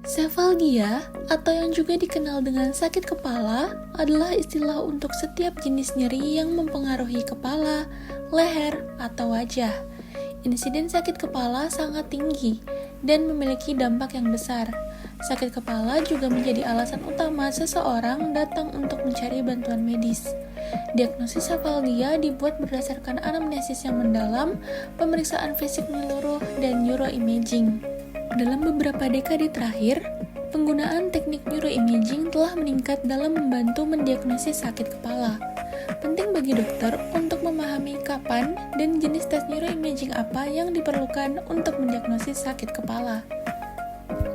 Sefalgia, atau yang juga dikenal dengan sakit kepala, adalah istilah untuk setiap jenis nyeri yang mempengaruhi kepala, leher, atau wajah. Insiden sakit kepala sangat tinggi dan memiliki dampak yang besar. Sakit kepala juga menjadi alasan utama seseorang datang untuk mencari bantuan medis. Diagnosis sefalgia dibuat berdasarkan anamnesis yang mendalam, pemeriksaan fisik menyeluruh, dan neuroimaging. Dalam beberapa dekade terakhir, penggunaan teknik neuroimaging telah meningkat dalam membantu mendiagnosis sakit kepala. Penting bagi dokter untuk memahami kapan dan jenis tes neuroimaging apa yang diperlukan untuk mendiagnosis sakit kepala.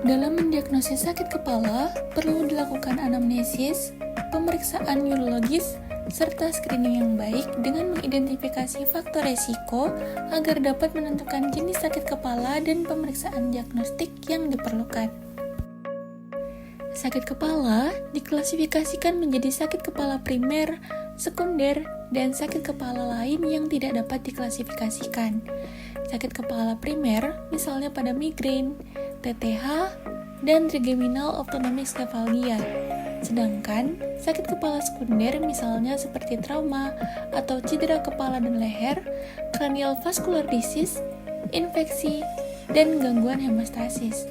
Dalam mendiagnosis sakit kepala, perlu dilakukan anamnesis, pemeriksaan neurologis, serta screening yang baik dengan mengidentifikasi faktor resiko agar dapat menentukan jenis sakit kepala dan pemeriksaan diagnostik yang diperlukan. Sakit kepala diklasifikasikan menjadi sakit kepala primer, sekunder, dan sakit kepala lain yang tidak dapat diklasifikasikan. Sakit kepala primer misalnya pada migrain, TTH, dan trigeminal autonomic scephalgia. Sedangkan sakit kepala sekunder misalnya seperti trauma atau cedera kepala dan leher, cranial vascular disease, infeksi, dan gangguan hemostasis.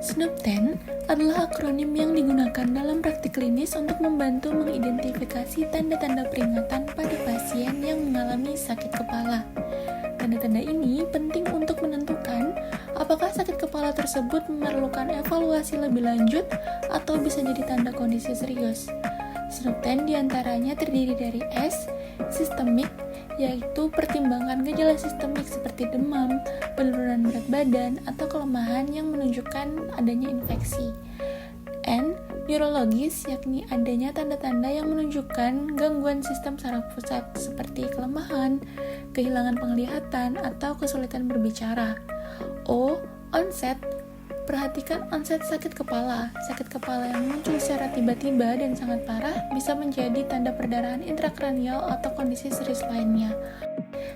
SNOP-10 adalah akronim yang digunakan dalam praktik klinis untuk membantu mengidentifikasi tanda-tanda peringatan pada pasien yang mengalami sakit kepala. Tanda-tanda ini penting untuk menentukan apakah sakit kepala tersebut memerlukan evaluasi lebih lanjut atau bisa jadi tanda kondisi serius. SNOP-10 diantaranya terdiri dari S, sistemik, yaitu pertimbangan gejala sistemik seperti demam, penurunan berat badan, atau kelemahan yang menunjukkan adanya infeksi. N, neurologis, yakni adanya tanda-tanda yang menunjukkan gangguan sistem saraf pusat seperti kelemahan, kehilangan penglihatan, atau kesulitan berbicara. O, onset, perhatikan onset sakit kepala. Sakit kepala yang muncul secara tiba-tiba dan sangat parah bisa menjadi tanda perdarahan intrakranial atau kondisi serius lainnya.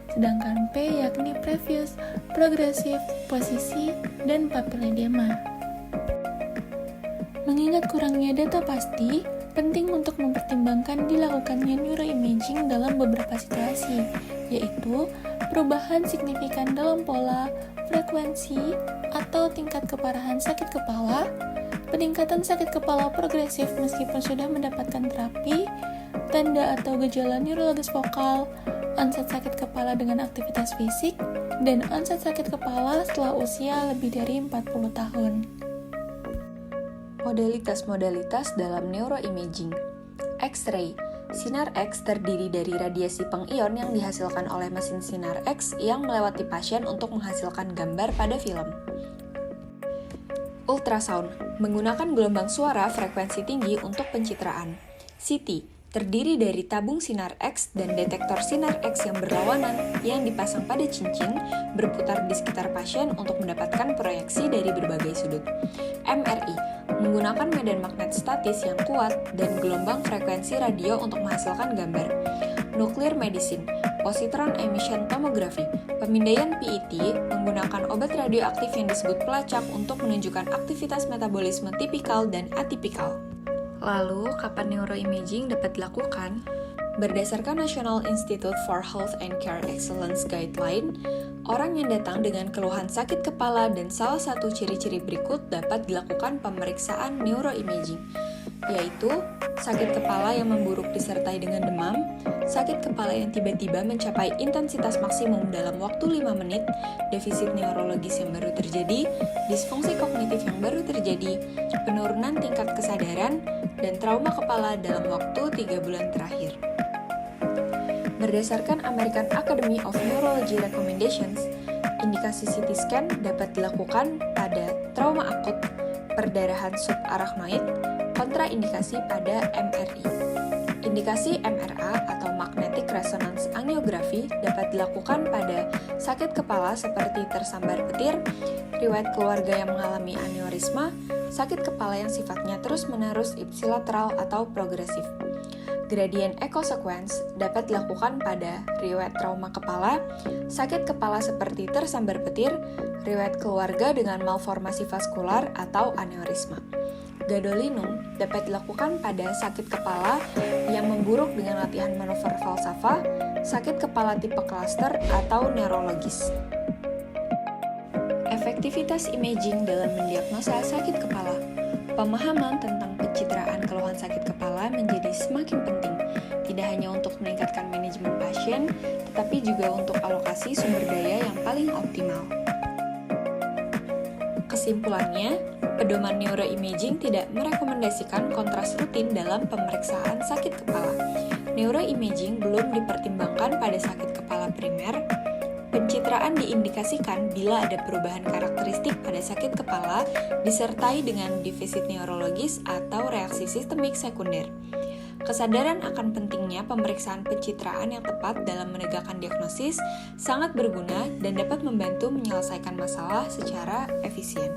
Sedangkan P yakni previous, progresif, posisi, dan papilledema. Mengingat kurangnya data pasti, penting untuk mempertimbangkan dilakukannya neuroimaging dalam beberapa situasi, yaitu perubahan signifikan dalam pola, frekuensi, atau tingkat keparahan sakit kepala, peningkatan sakit kepala progresif meskipun sudah mendapatkan terapi, tanda atau gejala neurologis vokal, onset sakit kepala dengan aktivitas fisik, dan onset sakit kepala setelah usia lebih dari 40 tahun. Modalitas-modalitas dalam neuroimaging. X-ray. Sinar X terdiri dari radiasi pengion yang dihasilkan oleh mesin sinar X yang melewati pasien untuk menghasilkan gambar pada film. Ultrasound. Menggunakan gelombang suara frekuensi tinggi untuk pencitraan. CT. Terdiri dari tabung sinar X dan detektor sinar X yang berlawanan yang dipasang pada cincin berputar di sekitar pasien untuk mendapatkan proyeksi dari berbagai sudut. MRI menggunakan medan magnet statis yang kuat dan gelombang frekuensi radio untuk menghasilkan gambar. Nuclear medicine, positron emission tomography, pemindaian PET menggunakan obat radioaktif yang disebut pelacak untuk menunjukkan aktivitas metabolisme tipikal dan atipikal. Lalu, kapan neuroimaging dapat dilakukan? Berdasarkan National Institute for Health and Care Excellence Guideline, orang yang datang dengan keluhan sakit kepala dan salah satu ciri-ciri berikut dapat dilakukan pemeriksaan neuroimaging, yaitu sakit kepala yang memburuk disertai dengan demam, sakit kepala yang tiba-tiba mencapai intensitas maksimum dalam waktu 5 menit, defisit neurologis yang baru terjadi, disfungsi kognitif yang baru terjadi, penurunan tingkat kesadaran, dan trauma kepala dalam waktu 3 bulan terakhir. Berdasarkan American Academy of Neurology Recommendations, indikasi CT scan dapat dilakukan pada trauma akut, perdarahan subarachnoid, kontraindikasi pada MRI. Indikasi MRA atau magnetic resonance angiography dapat dilakukan pada sakit kepala seperti tersambar petir, riwayat keluarga yang mengalami aneurisma, sakit kepala yang sifatnya terus-menerus ipsilateral atau progresif. Gradient echo sequence dapat dilakukan pada riwayat trauma kepala, sakit kepala seperti tersambar petir, riwayat keluarga dengan malformasi vaskular atau aneurisma. Gadolinum dapat dilakukan pada sakit kepala yang memburuk dengan latihan manuver falsafa, sakit kepala tipe cluster, atau neurologis. Efektivitas imaging dalam mendiagnosa sakit kepala. Pemahaman tentang pencitraan keluhan sakit kepala menjadi semakin penting, tidak hanya untuk meningkatkan manajemen pasien, tetapi juga untuk alokasi sumber daya yang paling optimal. Kesimpulannya, pedoman neuroimaging tidak merekomendasikan kontras rutin dalam pemeriksaan sakit kepala. Neuroimaging belum dipertimbangkan pada sakit kepala primer. Pencitraan diindikasikan bila ada perubahan karakteristik pada sakit kepala disertai dengan defisit neurologis atau reaksi sistemik sekunder. Kesadaran akan pentingnya pemeriksaan pencitraan yang tepat dalam menegakkan diagnosis sangat berguna dan dapat membantu menyelesaikan masalah secara efisien.